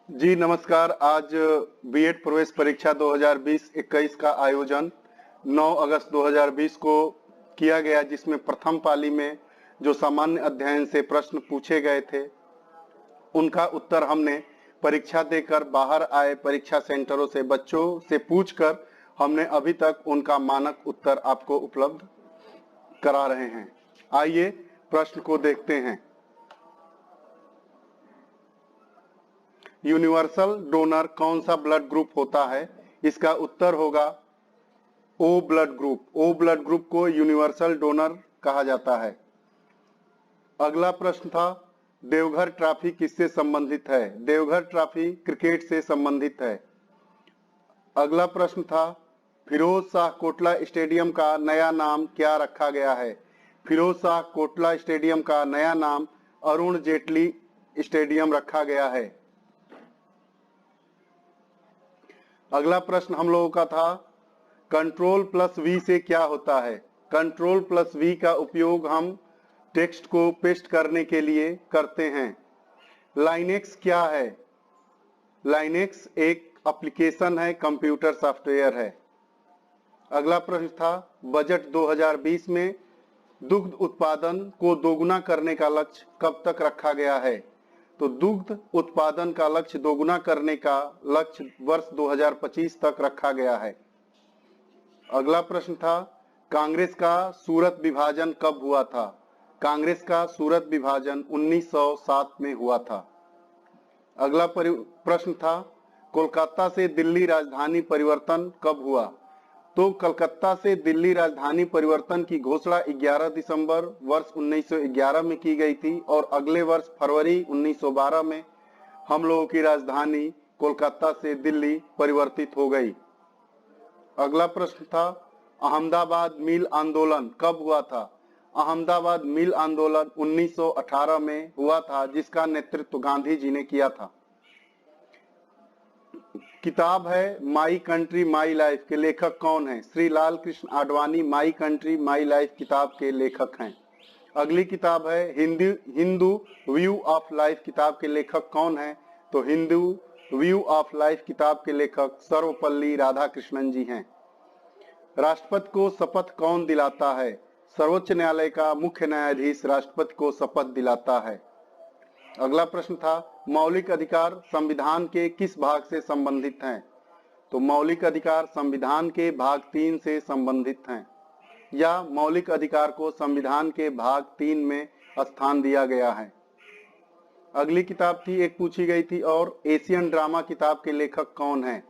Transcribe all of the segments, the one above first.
जी नमस्कार। आज बीएड प्रवेश परीक्षा 2020-21 का आयोजन 9 अगस्त 2020 को किया गया, जिसमें प्रथम पाली में जो सामान्य अध्ययन से प्रश्न पूछे गए थे उनका उत्तर हमने परीक्षा देकर बाहर आए परीक्षा सेंटरों से बच्चों से पूछकर हमने अभी तक उनका मानक उत्तर आपको उपलब्ध करा रहे हैं। आइए प्रश्न को देखते हैं। यूनिवर्सल डोनर कौन सा ब्लड ग्रुप होता है? इसका उत्तर होगा O blood group. O blood group को यूनिवर्सल डोनर कहा जाता है। अगला प्रश्न था, देवघर ट्रॉफी किससे संबंधित है? देवघर ट्रॉफी क्रिकेट से संबंधित है। अगला प्रश्न था, फिरोज शाह कोटला स्टेडियम का नया नाम क्या रखा गया है? फिरोज शाह कोटला स्टेडियम का नया नाम अरुण जेटली स्टेडियम रखा गया है। अगला प्रश्न हम लोगों का था, कंट्रोल प्लस वी से क्या होता है? कंट्रोल प्लस वी का उपयोग हम टेक्स्ट को पेस्ट करने के लिए करते हैं। लाइनेक्स क्या है? लाइनेक्स एक एप्लीकेशन है, कंप्यूटर सॉफ्टवेयर है। अगला प्रश्न था, बजट 2020 में दुग्ध उत्पादन को दोगुना करने का लक्ष्य कब तक रखा गया है? तो दुग्ध उत्पादन का लक्ष्य दोगुना करने का लक्ष्य वर्ष 2025 तक रखा गया है। अगला प्रश्न था, कांग्रेस का सूरत विभाजन कब हुआ था? कांग्रेस का सूरत विभाजन 1907 में हुआ था। अगला प्रश्न था, कोलकाता से दिल्ली राजधानी परिवर्तन कब हुआ? तो कलकत्ता से दिल्ली राजधानी परिवर्तन की घोषणा 11 दिसंबर वर्ष 1911 में की गई थी और अगले वर्ष फरवरी 1912 में हम लोगों की राजधानी कोलकाता से दिल्ली परिवर्तित हो गई। अगला प्रश्न था, अहमदाबाद मिल आंदोलन कब हुआ था? अहमदाबाद मिल आंदोलन 1918 में हुआ था, जिसका नेतृत्व गांधी जी ने किया था। किताब है माई कंट्री माई लाइफ के लेखक कौन है? Shri Lal Krishna Advani my country my life किताब के लेखक हैं। अगली किताब है हिंदू व्यू ऑफ लाइफ किताब के लेखक कौन है? तो हिंदू व्यू ऑफ लाइफ किताब के लेखक सर्वपल्ली राधाकृष्णन जी हैं। राष्ट्रपति को शपथ कौन दिलाता है? सर्वोच्च न्यायालय का मुख्य न्यायाधीश राष्ट्रपति को शपथ दिलाता है। अगला प्रश्न था, मौलिक अधिकार संविधान के किस भाग से संबंधित हैं? तो मौलिक अधिकार संविधान के भाग 3 से संबंधित हैं, या मौलिक अधिकार को संविधान के भाग 3 में स्थान दिया गया है। अगली किताब थी, एक पूछी गई थी, और एशियन ड्रामा किताब के लेखक कौन है?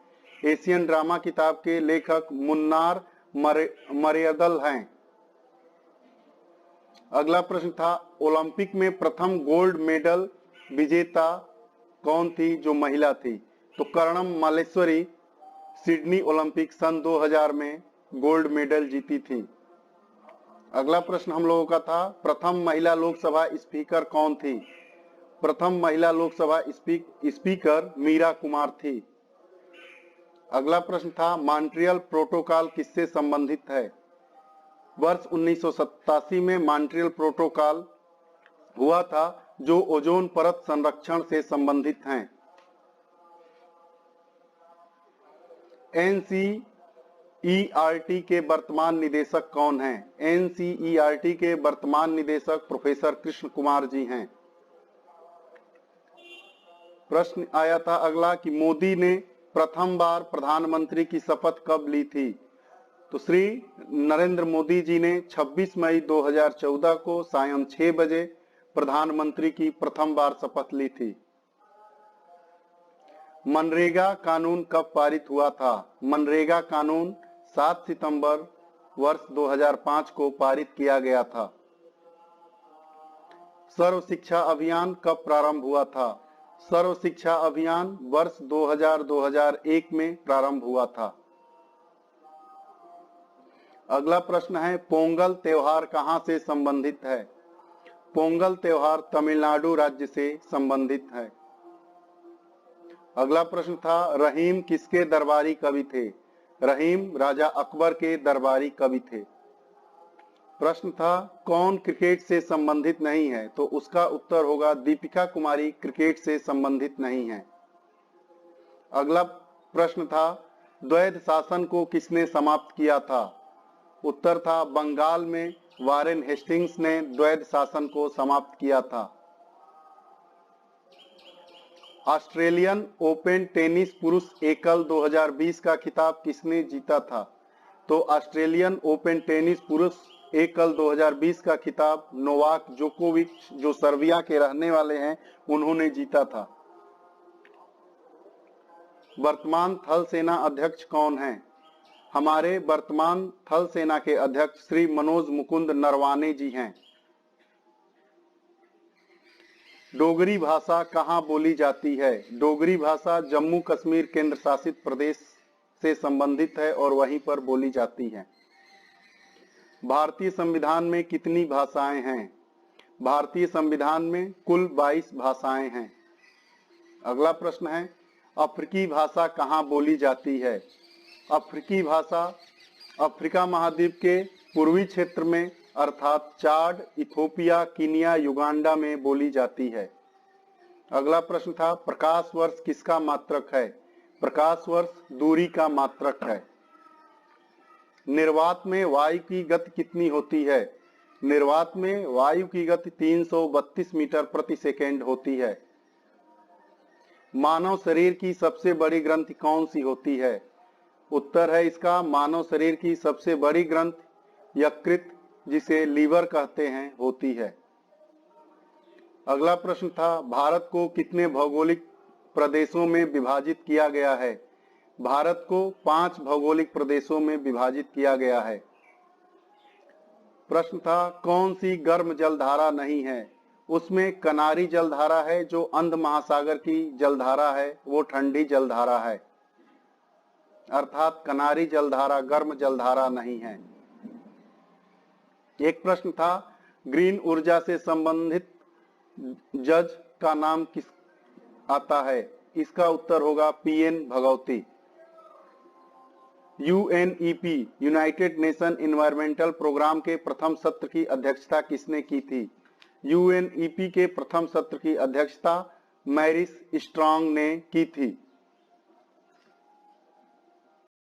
एशियन ड्रामा किताब के लेखक मुन्नार मरियदल हैं। अगला प्रश्न था, ओलंपिक में प्रथम गोल्ड मेडल विजेता कौन थी जो महिला थी? तो कर्णम मालेश्वरी सिडनी ओलंपिक सन 2000 में गोल्ड मेडल जीती थी। अगला प्रश्न हम लोगों का था, प्रथम महिला लोकसभा स्पीकर कौन थी? प्रथम महिला लोकसभा स्पीकर मीरा कुमार थी। अगला प्रश्न था, मॉन्ट्रियल प्रोटोकॉल किससे संबंधित है? वर्ष 1987 में मॉन्ट्रियल प्रोटोकॉल हुआ था, जो ओजोन परत संरक्षण से संबंधित हैं। एनसीईआरटी के वर्तमान निदेशक कौन हैं? एनसीईआरटी के वर्तमान निदेशक प्रोफेसर कृष्ण कुमार जी हैं। प्रश्न आया था अगला कि मोदी ने प्रथम बार प्रधानमंत्री की शपथ कब ली थी? तो श्री नरेंद्र मोदी जी ने 26 मई 2014 को सायं 6 बजे प्रधानमंत्री की प्रथम बार शपथ ली थी। मनरेगा कानून कब पारित हुआ था? मनरेगा कानून 7 सितंबर वर्ष 2005 को पारित किया गया था। सर्व शिक्षा अभियान कब प्रारंभ हुआ था? सर्व शिक्षा अभियान वर्ष 2000-2001 में प्रारंभ हुआ था। अगला प्रश्न है, पोंगल त्योहार कहां से संबंधित है? पोंगल त्योहार तमिलनाडु राज्य से संबंधित है। अगला प्रश्न था, रहीम किसके दरबारी कवि थे? रहीम राजा अकबर के दरबारी कवि थे। प्रश्न था, कौन क्रिकेट से संबंधित नहीं है? तो उसका उत्तर होगा दीपिका कुमारी क्रिकेट से संबंधित नहीं है। अगला प्रश्न था, द्वैध शासन को किसने समाप्त किया था? उत्तर था, बंगाल में वारेन हेस्टिंग्स ने द्वैध शासन को समाप्त किया था। ऑस्ट्रेलियन ओपन टेनिस पुरुष एकल 2020 का खिताब किसने जीता था? तो ऑस्ट्रेलियन ओपन टेनिस पुरुष एकल 2020 का खिताब नोवाक जोकोविच, जो सर्बिया के रहने वाले हैं, उन्होंने जीता था। वर्तमान थल सेना अध्यक्ष कौन हैं? हमारे वर्तमान थल सेना के अध्यक्ष श्री मनोज मुकुंद नरवाने जी हैं। डोगरी भाषा कहाँ बोली जाती है? डोगरी भाषा जम्मू कश्मीर केंद्र शासित प्रदेश से संबंधित है और वहीं पर बोली जाती है। भारतीय संविधान में कितनी भाषाएं हैं? भारतीय संविधान में कुल 22 भाषाएं हैं। अगला प्रश्न है, अफ्रीकी भाषा कहाँ बोली जाती है? अफ्रीकी भाषा अफ्रीका महाद्वीप के पूर्वी क्षेत्र में अर्थात चाड, इथोपिया, कीनिया, युगांडा में बोली जाती है। अगला प्रश्न था, प्रकाश वर्ष किसका मात्रक है? प्रकाश वर्ष दूरी का मात्रक है। निर्वात में वायु की गति कितनी होती है? निर्वात में वायु की गति 332 मीटर प्रति सेकेंड होती है। मानव शरीर की सबसे बड़ी ग्रंथि कौन सी होती है? उत्तर है इसका, मानव शरीर की सबसे बड़ी ग्रंथि यकृत, जिसे लीवर कहते हैं, होती है। अगला प्रश्न था, भारत को कितने भौगोलिक प्रदेशों में विभाजित किया गया है? भारत को 5 भौगोलिक प्रदेशों में विभाजित किया गया है। प्रश्न था, कौन सी गर्म जलधारा नहीं है? उसमें कनारी जलधारा है, जो अंध महासागर की जलधारा है वो ठंडी जलधारा है, अर्थात कनारी जलधारा गर्म जलधारा नहीं है। एक प्रश्न था, ग्रीन ऊर्जा से संबंधित जज का नाम किस आता है? इसका उत्तर होगा P N Bhagwati. UNEP united nation environmental programme के प्रथम सत्र की अध्यक्षता किसने की थी? यूएनईपी के प्रथम सत्र की अध्यक्षता मैरिस स्ट्रॉन्ग ने की थी।